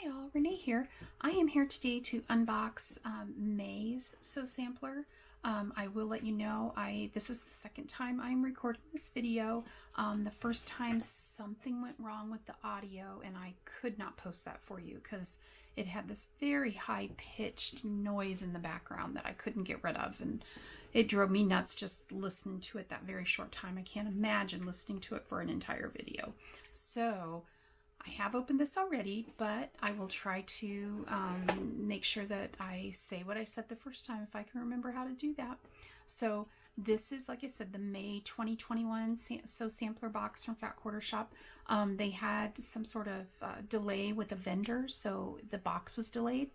Hi all, Renee here. I am here today to unbox May's Sew Sampler. I will let you know, this is the second time I'm recording this video. The first time something went wrong with the audio and I could not post that for you because it had this very high-pitched noise in the background that I couldn't get rid of, and it drove me nuts just listening to it that very short time. I can't imagine listening to it for an entire video. So I have opened this already, but I will try to make sure that I say what I said the first time if I can remember how to do that. So this is, like I said, the May 2021 Sew Sampler box from Fat Quarter Shop. They had some sort of delay with a vendor, so the box was delayed.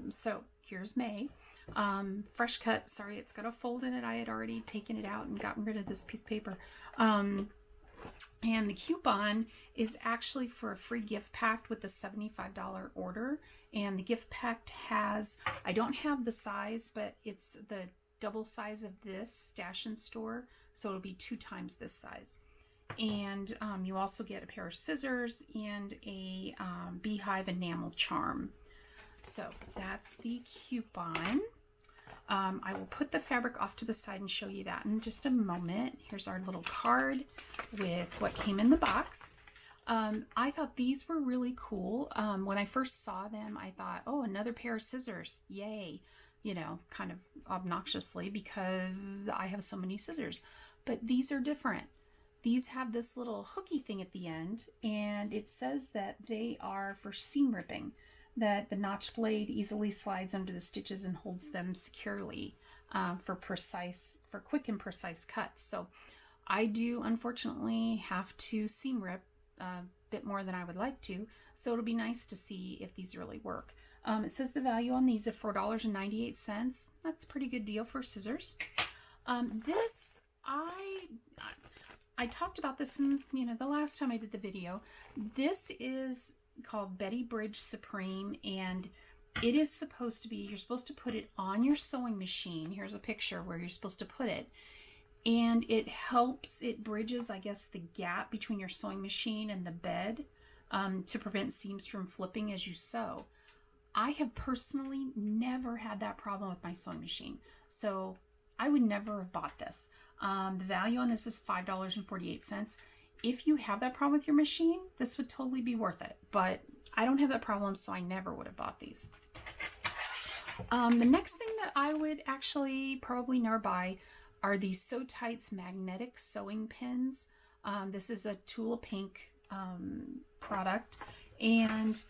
So here's May. Fresh cut. Sorry, it's got a fold in it. I had already taken it out and gotten rid of this piece of paper. And the coupon is actually for a free gift pack with the $75 order. And the gift pack has, I don't have the size, but it's the double size of this Stash and Store. So it'll be 2 times this size. And you also get a pair of scissors and a beehive enamel charm. So that's the coupon. I will put the fabric off to the side and show you that in just a moment. Here's our little card with what came in the box. I thought these were really cool. When I first saw them, I thought, oh, another pair of scissors. Yay. You know, kind of obnoxiously because I have so many scissors. But these are different. These have this little hooky thing at the end, and it says that they are for seam ripping, that the notch blade easily slides under the stitches and holds them securely for quick and precise cuts. So I do unfortunately have to seam rip a bit more than I would like to, so it'll be nice to see if these really work. It says the value on these is $4.98. That's a pretty good deal for scissors. I talked about this in, the last time I did the video. This is called Betty Bridge Supreme, and it is supposed to be, you're supposed to put it on your sewing machine. Here's a picture where you're supposed to put it, and it bridges, I guess, the gap between your sewing machine and the bed to prevent seams from flipping as you sew. I have personally never had that problem with my sewing machine, so I would never have bought this. The value on this is $5.48. If you have that problem with your machine, this would totally be worth it. But I don't have that problem, so I never would have bought these. The next thing that I would actually probably never buy are these Sew Tights magnetic sewing pins. This is a Tula Pink product, and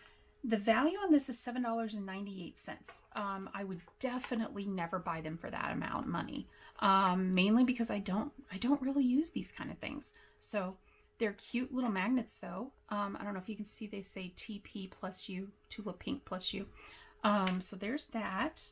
the value on this is $7.98. I would definitely never buy them for that amount of money, mainly because I don't really use these kind of things. So they're cute little magnets though. I don't know if you can see, they say TP plus U, Tula Pink plus U. So there's that.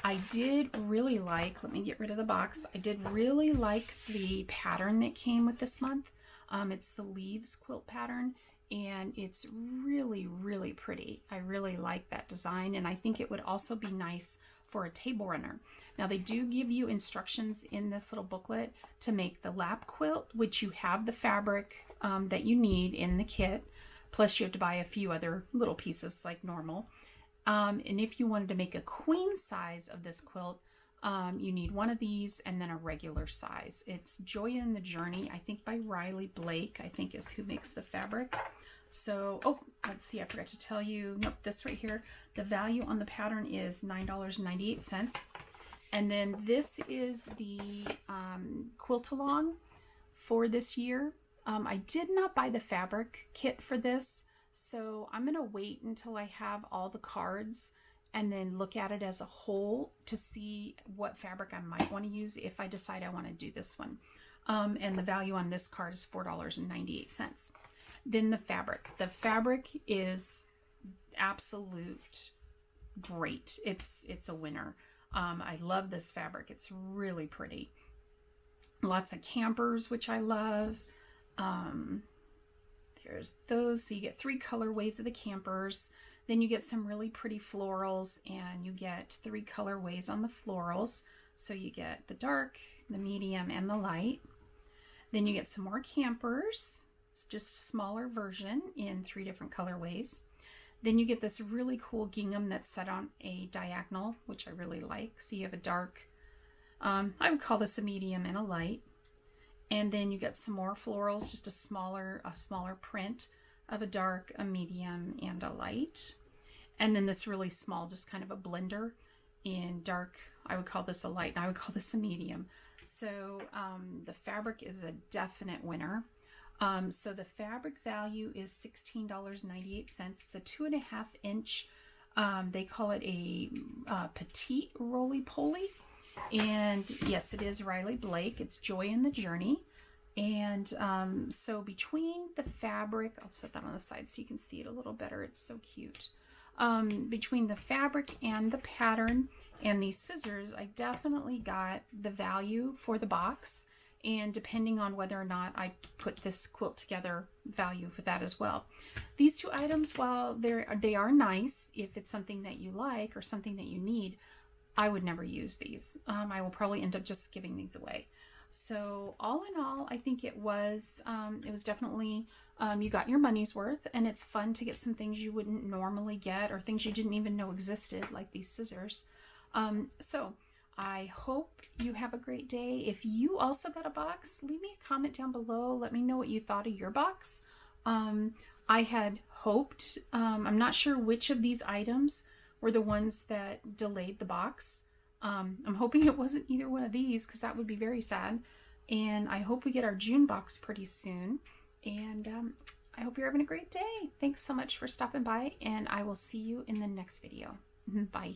I did really like, let me get rid of the box. I did really like the pattern that came with this month. It's the Leaves quilt pattern, and it's really, really pretty. I really like that design, and I think it would also be nice for a table runner. Now they do give you instructions in this little booklet to make the lap quilt, which you have the fabric that you need in the kit, plus you have to buy a few other little pieces like normal. And if you wanted to make a queen size of this quilt, you need one of these and then a regular size. It's Joy in the Journey, I think by Riley Blake, I think is who makes the fabric. So, oh, let's see, I forgot to tell you, nope, this right here, the value on the pattern is $9.98. And then this is the quilt-along for this year. I did not buy the fabric kit for this, so I'm going to wait until I have all the cards and then look at it as a whole to see what fabric I might want to use if I decide I want to do this one. And the value on this card is $4.98. Then the fabric. The fabric is absolute great. It's a winner. I love this fabric. It's really pretty. Lots of campers, which I love. There's those. So you get 3 colorways of the campers. Then you get some really pretty florals, and you get 3 colorways on the florals. So you get the dark, the medium, and the light. Then you get some more campers. It's just a smaller version in 3 different colorways. Then you get this really cool gingham that's set on a diagonal, which I really like. So you have a dark, I would call this a medium and a light. And then you get some more florals, just a smaller print of a dark, a medium, and a light. And then this really small, just kind of a blender in dark. I would call this a light, and I would call this a medium. So the fabric is a definite winner. So the fabric value is $16.98. It's a 2.5 inch. They call it a petite roly-poly. And yes, it is Riley Blake. It's Joy in the Journey. And so between the fabric, I'll set that on the side so you can see it a little better. It's so cute. Between the fabric and the pattern and these scissors, I definitely got the value for the box. And depending on whether or not I put this quilt together, value for that as well. These two items, while they are nice, if it's something that you like or something that you need, I would never use these. I will probably end up just giving these away. So all in all, I think it was definitely, you got your money's worth, and it's fun to get some things you wouldn't normally get or things you didn't even know existed, like these scissors. So I hope you have a great day. If you also got a box, leave me a comment down below. Let me know what you thought of your box. I had hoped, I'm not sure which of these items were the ones that delayed the box. I'm hoping it wasn't either one of these, because that would be very sad. And I hope we get our June box pretty soon. And I hope you're having a great day. Thanks so much for stopping by, and I will see you in the next video. Bye.